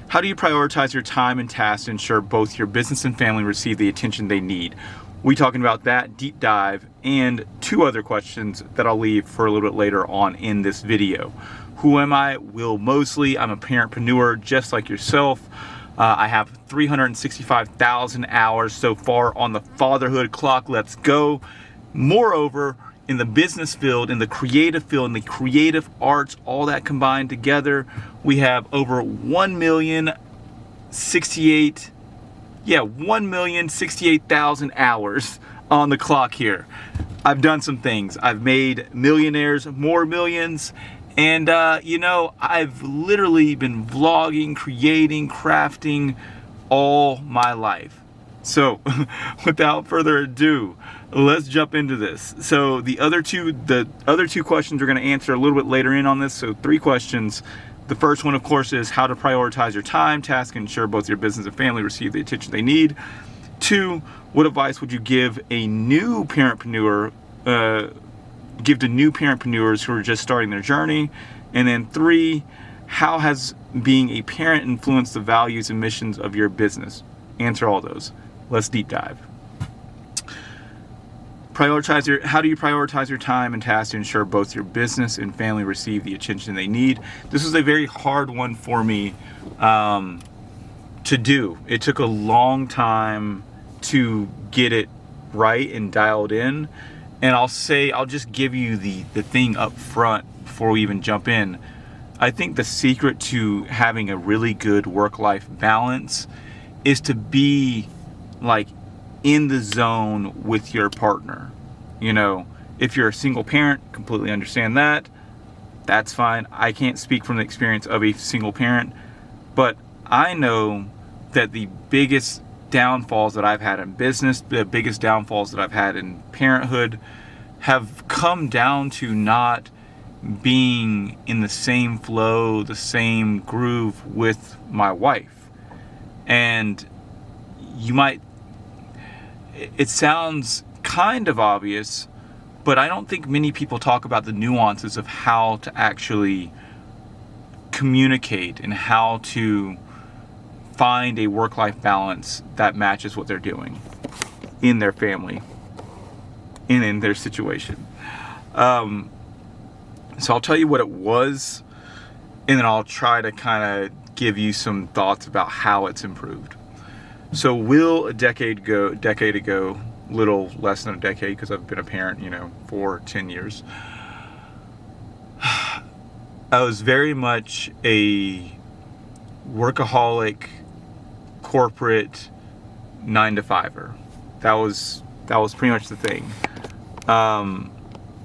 How do you prioritize your time and tasks to ensure both your business and family receive the attention they need? We talking about that deep dive and 2 other questions that I'll leave for a little bit later on in this video. Who am I? Will Mosley. I'm a parentpreneur just like yourself. I have 365,000 hours so far on the fatherhood clock. Let's go. Moreover, in the business field, in the creative arts, all that combined together, we have over 1,068,000 hours on the clock here. I've done some things. I've made millionaires, more millions, and I've literally been vlogging, creating, crafting all my life. So without further ado, let's jump into this. So the other two questions we're going to answer a little bit later in on this. So 3 questions. The first one, of course, is how to prioritize your time, task, and ensure both your business and family receive the attention they need. 2, what advice would you give a new parentpreneur, to new parentpreneurs who are just starting their journey? And then 3, how has being a parent influenced the values and missions of your business? Answer all those. Let's deep dive. How do you prioritize your time and tasks to ensure both your business and family receive the attention they need? This was a very hard one for me to do. It took a long time to get it right and dialed in. And I'll just give you the thing up front before we even jump in. I think the secret to having a really good work-life balance is to be like in the zone with your partner. If you're a single parent, completely understand that. That's fine. I can't speak from the experience of a single parent, but I know that the biggest downfalls that I've had in business, the biggest downfalls that I've had in parenthood have come down to not being in the same flow, the same groove with my wife. And it sounds kind of obvious, but I don't think many people talk about the nuances of how to actually communicate and how to find a work-life balance that matches what they're doing in their family and in their situation. So I'll tell you what it was, and then I'll try to kind of give you some thoughts about how it's improved. So Will, a decade ago, little less than a decade, because I've been a parent, for 10 years. I was very much a workaholic, corporate 9-to-5er. That was pretty much the thing.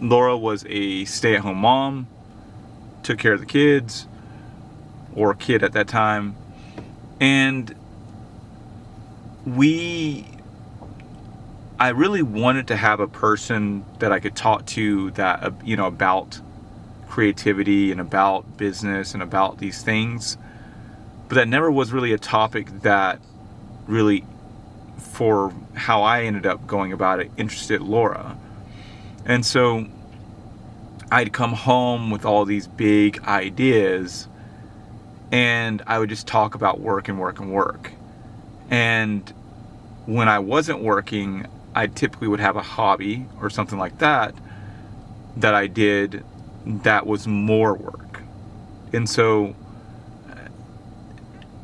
Laura was a stay-at-home mom, took care of the kids, or kid at that time, and I really wanted to have a person that I could talk to that, about creativity and about business and about these things. But that never was really a topic that really, for how I ended up going about it, interested Laura. And so I'd come home with all these big ideas, and I would just talk about work and work and work. And when I wasn't working, I typically would have a hobby or something like that I did that was more work. And so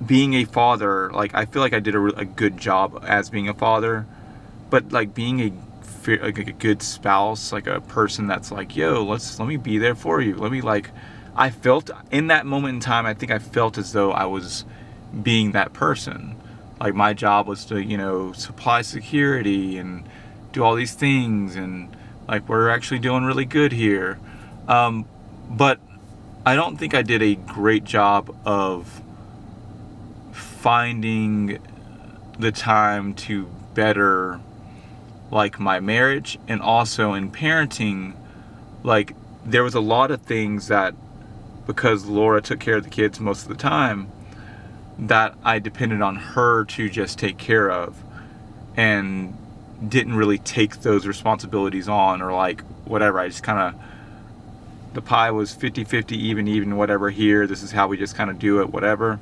being a father, I feel like I did a good job as being a father, but being a good spouse, a person that's let me be there for you. I felt in that moment in time, I think I felt as though I was being that person. My job was to, supply security and do all these things, and we're actually doing really good here. But I don't think I did a great job of finding the time to better my marriage, and also in parenting. There was a lot of things that, because Laura took care of the kids most of the time, that I depended on her to just take care of, and didn't really take those responsibilities on, or whatever. I just kind of, the pie was 50-50, even, whatever here. This is how we just kind of do it, whatever.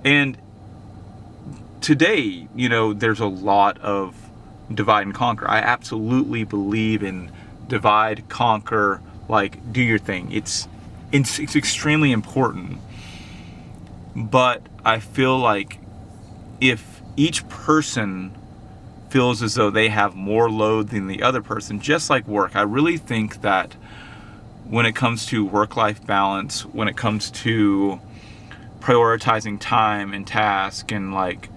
And today, there's a lot of divide and conquer. I absolutely believe in divide, conquer, like do your thing. It's extremely important. But I feel like if each person feels as though they have more load than the other person, just like work, I really think that when it comes to work-life balance, when it comes to prioritizing time and task and like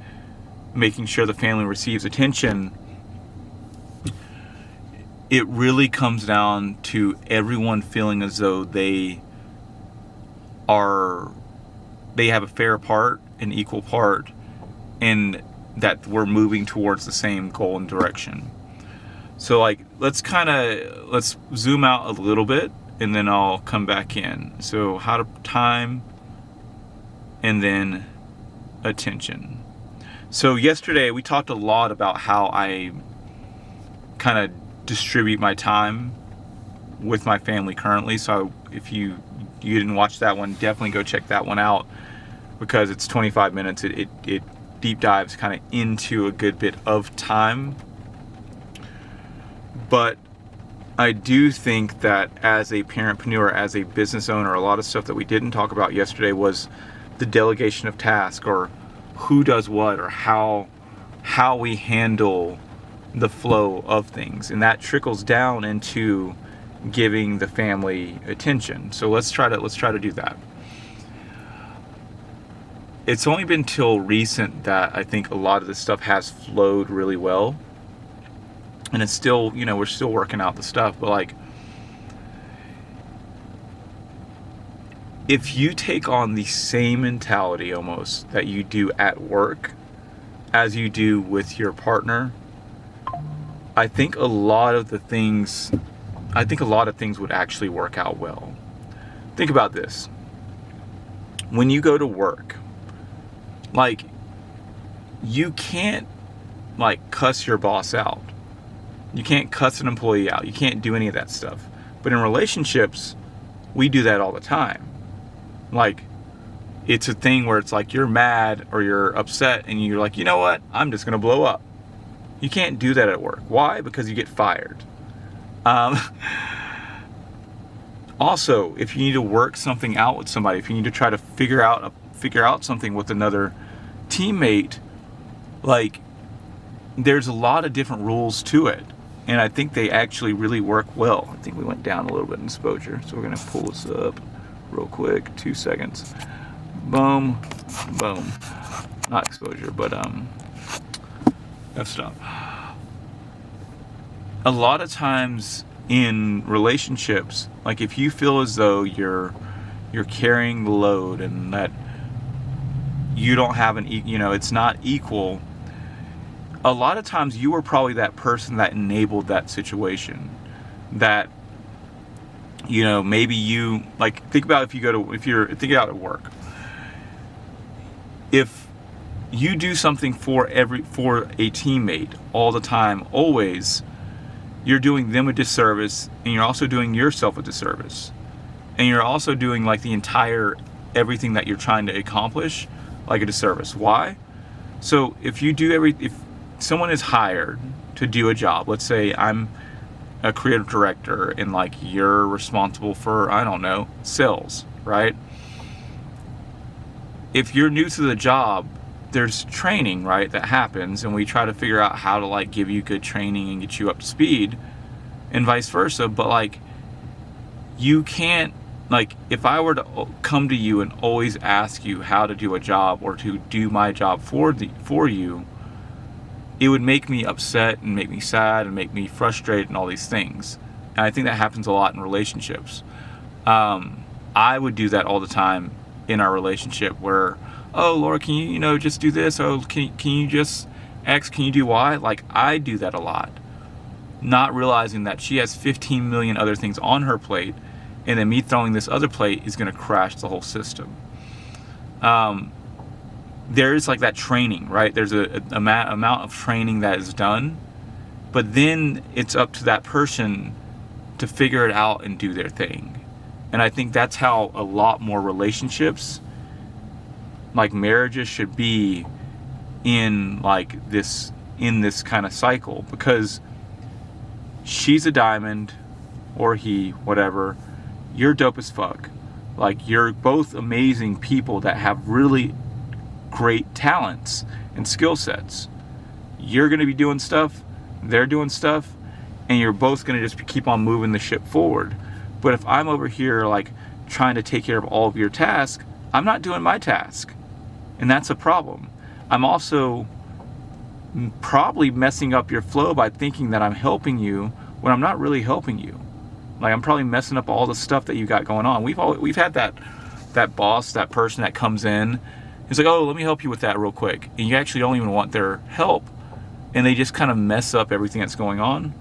making sure the family receives attention, it really comes down to everyone feeling as though they have a fair part, an equal part, and that we're moving towards the same goal and direction. So like, let's zoom out a little bit and then I'll come back in. So how to time and then attention. So yesterday we talked a lot about how I kind of distribute my time with my family currently. So if you didn't watch that one, definitely go check that one out, because it's 25 minutes. It deep dives kind of into a good bit of time. But I do think that as a parentpreneur, as a business owner, a lot of stuff that we didn't talk about yesterday was the delegation of tasks, or who does what, or how we handle the flow of things, and that trickles down into giving the family attention. So let's try to do that. It's only been till recent that I think a lot of this stuff has flowed really well, and it's still, we're still working out the stuff, but like, if you take on the same mentality almost that you do at work as you do with your partner, I think a lot of things would actually work out well. Think about this. When you go to work, like, you can't like cuss your boss out. You can't cuss an employee out. You can't do any of that stuff. But in relationships, we do that all the time. Like, it's a thing where it's like you're mad or you're upset and you're like, you know what? I'm just going to blow up. You can't do that at work. Why? Because you get fired. Also, if you need to work something out with somebody, if you need to try to figure out something with another teammate, like, there's a lot of different rules to it, and I think they actually really work well. I think we went down a little bit in exposure, so we're gonna pull this up real quick. 2 seconds. Boom, boom. Not exposure, but f-stop. A lot of times in relationships, like, if you feel as though you're carrying the load and that you don't have it's not equal, a lot of times you were probably that person that enabled that situation. That, maybe you, like, think about if you're thinking out at work. If you do something for a teammate all the time, always, you're doing them a disservice, and you're also doing yourself a disservice. And you're also doing like the entire everything that you're trying to accomplish like a disservice. Why? So if someone is hired to do a job, let's say I'm a creative director and like you're responsible for, I don't know, sales, right? If you're new to the job, there's training, right, that happens, and we try to figure out how to like give you good training and get you up to speed, and vice versa. But like, you can't, like, if I were to come to you and always ask you how to do a job or to do my job for you, it would make me upset and make me sad and make me frustrated and all these things. And I think that happens a lot in relationships. I would do that all the time in our relationship, where, oh, Laura, can you, just do this? Oh, can you just X? Can you do Y? Like, I do that a lot, not realizing that she has 15 million other things on her plate, and then me throwing this other plate is going to crash the whole system. There is like that training, right? There's a amount of training that is done, but then it's up to that person to figure it out and do their thing. And I think that's how a lot more relationships like marriages should be in this kind of cycle, because she's a diamond, or he, whatever. You're dope as fuck. Like, you're both amazing people that have really great talents and skill sets. You're going to be doing stuff, they're doing stuff, and you're both going to just keep on moving the ship forward. But if I'm over here like trying to take care of all of your tasks, I'm not doing my task, and that's a problem. I'm also probably messing up your flow by thinking that I'm helping you when I'm not really helping you. Like, I'm probably messing up all the stuff that you got going on. We've had that boss, that person that comes in, he's like, oh, let me help you with that real quick, and you actually don't even want their help, and they just kind of mess up everything that's going on.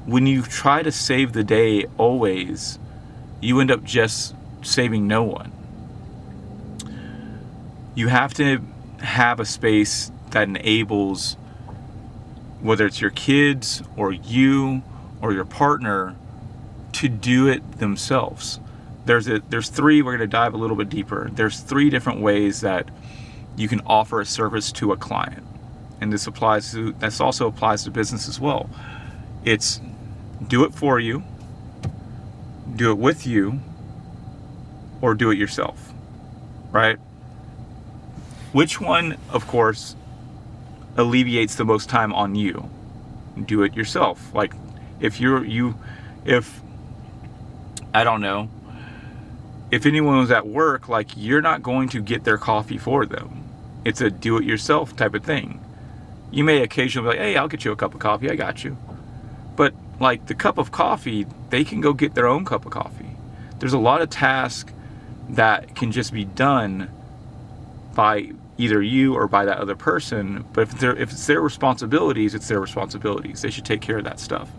When you try to save the day always, you end up just saving no one. You have to have a space that enables, whether it's your kids or you or your partner, to do it themselves. There's three, we're going to dive a little bit deeper. There's 3 different ways that you can offer a service to a client. And this also applies to business as well. It's do it for you, do it with you, or do it yourself, right? Which one, of course, alleviates the most time on you? Do it yourself. Like, if I don't know, if anyone was at work, like, you're not going to get their coffee for them. It's a do-it-yourself type of thing. You may occasionally be like, hey, I'll get you a cup of coffee, I got you. But, like, the cup of coffee, they can go get their own cup of coffee. There's a lot of tasks that can just be done by either you or by that other person, but if it's their responsibilities, it's their responsibilities. They should take care of that stuff.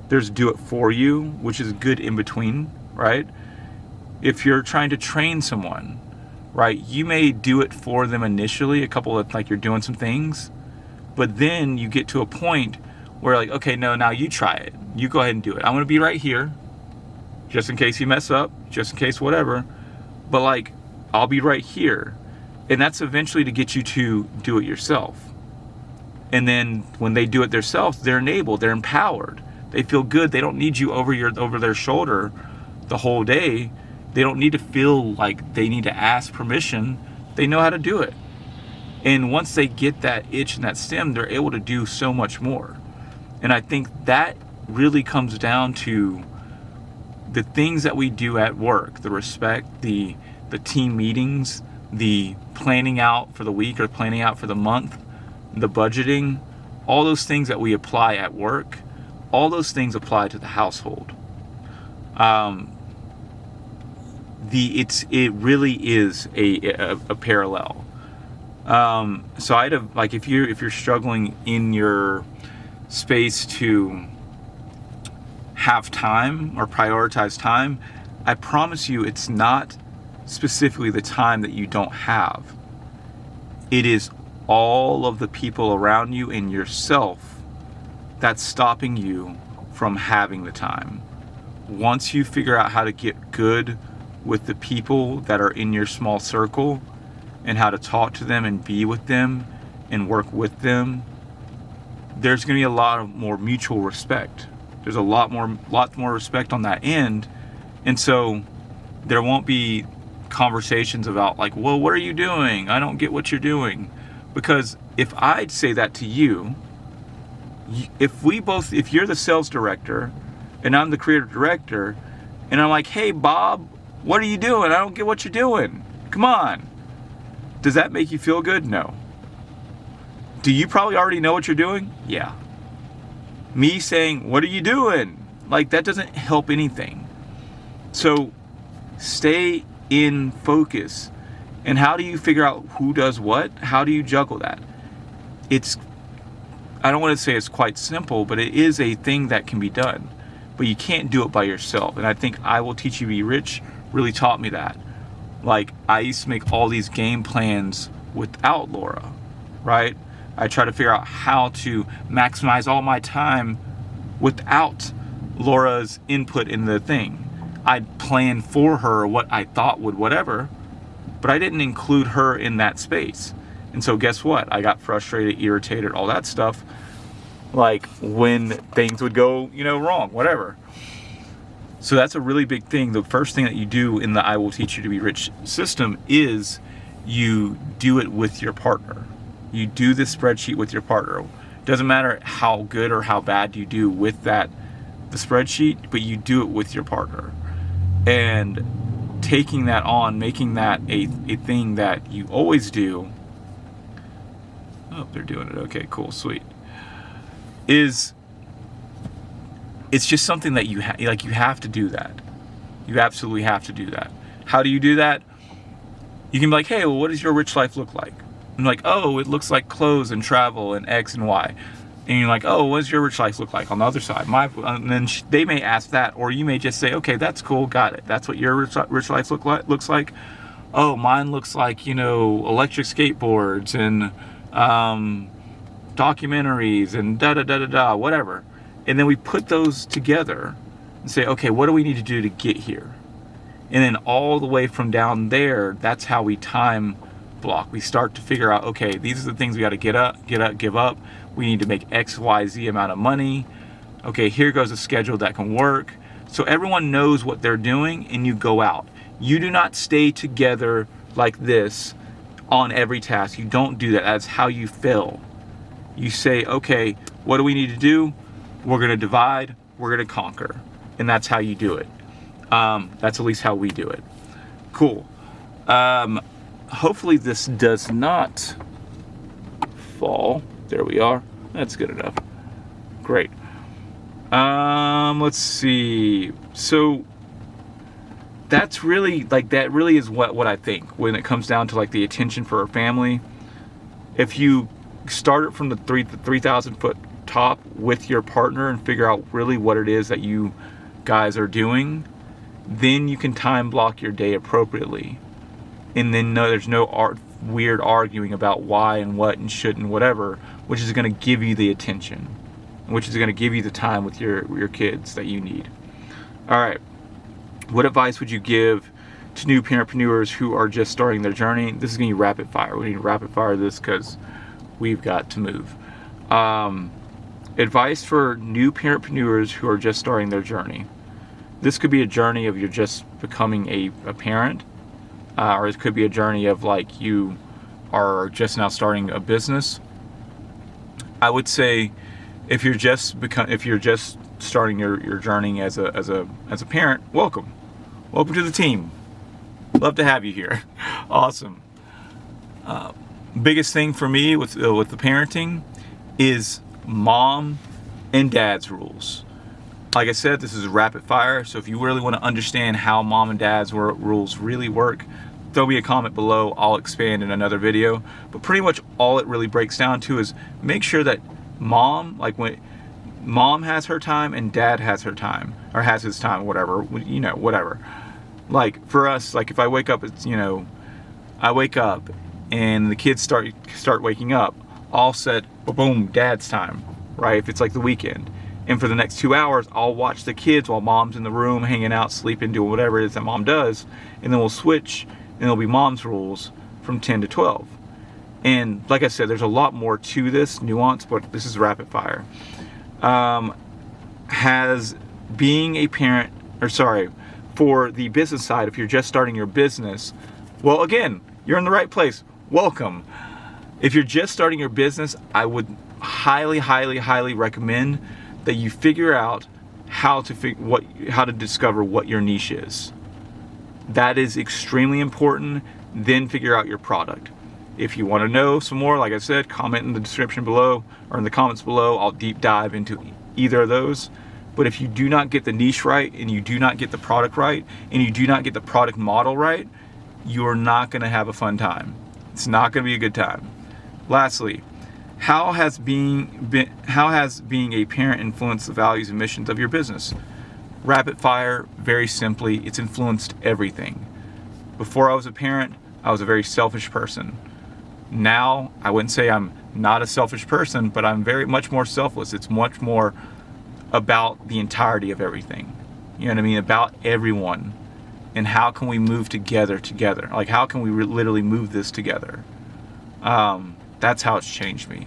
There's do it for you, which is good in between, right? If you're trying to train someone, right, you may do it for them initially, a couple of, like, you're doing some things, but then you get to a point where, like, okay, no, now you try it. You go ahead and do it. I'm going to be right here, just in case you mess up, just in case whatever, but, like, I'll be right here. And that's eventually to get you to do it yourself. And then when they do it themselves, they're enabled, they're empowered. They feel good. They don't need you over their shoulder the whole day. They don't need to feel like they need to ask permission. They know how to do it. And once they get that itch and that stem, they're able to do so much more. And I think that really comes down to the things that we do at work, the respect, the team meetings, the planning out for the week or planning out for the month, the budgeting, all those things that we apply at work, all those things apply to the household. It really is a parallel. So I'd have, like, if you're struggling in your space to have time or prioritize time, I promise you it's not specifically the time that you don't have. It is all of the people around you and yourself that's stopping you from having the time. Once you figure out how to get good with the people that are in your small circle and how to talk to them and be with them and work with them, there's going to be a lot more mutual respect. There's a lot more respect on that end. And so there won't be conversations about, like, well, what are you doing? I don't get what you're doing. Because if I'd say that to you, if you're the sales director and I'm the creative director, and I'm like, hey, Bob, what are you doing? I don't get what you're doing. Come on. Does that make you feel good? No. Do you probably already know what you're doing? Yeah. Me saying, what are you doing? Like, that doesn't help anything. So stay in focus. And how do you figure out who does what? How do you juggle that? I don't want to say it's quite simple, but it is a thing that can be done. But you can't do it by yourself. And I think I Will Teach You to Be Rich really taught me that. Like, I used to make all these game plans without Laura, right? I try to figure out how to maximize all my time without Laura's input in the thing. I'd plan for her what I thought would whatever, but I didn't include her in that space. And so guess what? I got frustrated, irritated, all that stuff, like when things would go, wrong, whatever. So that's a really big thing. The first thing that you do in the I Will Teach You to Be Rich system is you do it with your partner. You do this spreadsheet with your partner. Doesn't matter how good or how bad you do with the spreadsheet, but you do it with your partner. And taking that on, making that a thing that you always do. Oh, they're doing it. Okay, cool, sweet. It's just something that you have to do that. You absolutely have to do that. How do you do that? You can be like, hey, well, what does your rich life look like? I'm like, oh, it looks like clothes and travel and X and Y. And you're like, oh, what does your rich life look like on the other side? And then they may ask that, or you may just say, okay, that's cool, got it. That's what your rich life looks like. Oh, mine looks like, electric skateboards and documentaries and da-da-da-da-da, whatever. And then we put those together and say, okay, what do we need to do to get here? And then all the way from down there, that's how we time block. We start to figure out, okay, these are the things we got to give up. We need to make X, Y, Z amount of money. Okay, here goes a schedule that can work. So everyone knows what they're doing, and you go out. You do not stay together like this on every task. You don't do that. That's how you fail. You say, okay, what do we need to do? We're going to divide, we're going to conquer. And that's how you do it. That's at least how we do it. Cool. Hopefully this does not fall. There we are. That's good enough. Great. Let's see. So that's really, that really is what I think when it comes down to the attention for a family. If you start it from the 3,000 foot top with your partner and figure out really what it is that you guys are doing, then you can time block your day appropriately. And then there's no weird arguing about why and what and should and whatever, which is going to give you the attention, which is going to give you the time with your kids that you need. All right. What advice would you give to new parentpreneurs who are just starting their journey? This is going to be rapid fire. We need to rapid fire this because we've got to move. Advice for new parentpreneurs who are just starting their journey. This could be a journey of you're just becoming a parent, or it could be a journey of you are just now starting a business. I would say if you're just starting your journey as a parent, welcome to the team. Love to have you here. Awesome. Biggest thing for me with the parenting is mom and dad's rules. Like I said, this is rapid fire, so if you really want to understand how mom and dad's rules really work, throw me a comment below. I'll expand in another video. But pretty much all it really breaks down to is make sure that mom, when mom has her time and dad has her time, or has his time, whatever, whatever. For us, if I wake up, I wake up and the kids start waking up, I'll set, boom, dad's time, right? If it's the weekend. And for the next 2 hours, I'll watch the kids while mom's in the room, hanging out, sleeping, doing whatever it is that mom does. And then we'll switch, and it'll be mom's rules from 10 to 12. And like I said, there's a lot more to this nuance, but this is rapid fire. Has being a parent, for the business side, if you're just starting your business, well, again, you're in the right place. Welcome. If you're just starting your business, I would highly, highly, highly recommend that you figure out how to discover what your niche is. That is extremely important. Then figure out your product. If you want to know some more, like I said, comment in the description below or in the comments below. I'll deep dive into either of those. But if you do not get the niche right, and you do not get the product right, and you do not get the product model right, you're not going to have a fun time. It's not going to be a good time. Lastly, how has being a parent influenced the values and missions of your business? Rapid fire, very simply, it's influenced everything. Before I was a parent, I was a very selfish person. Now, I wouldn't say I'm not a selfish person, but I'm very much more selfless. It's much more about the entirety of everything. You know what I mean? About everyone. and how can we move together? Like, how can we literally move this together? That's how it's changed me.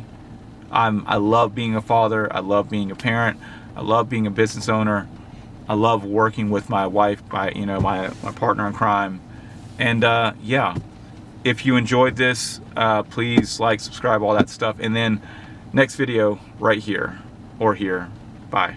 I love being a father. I love being a parent. I love being a business owner. I love working with my wife, my partner in crime. And yeah, if you enjoyed this, please like, subscribe, all that stuff. And then next video right here or here. Bye.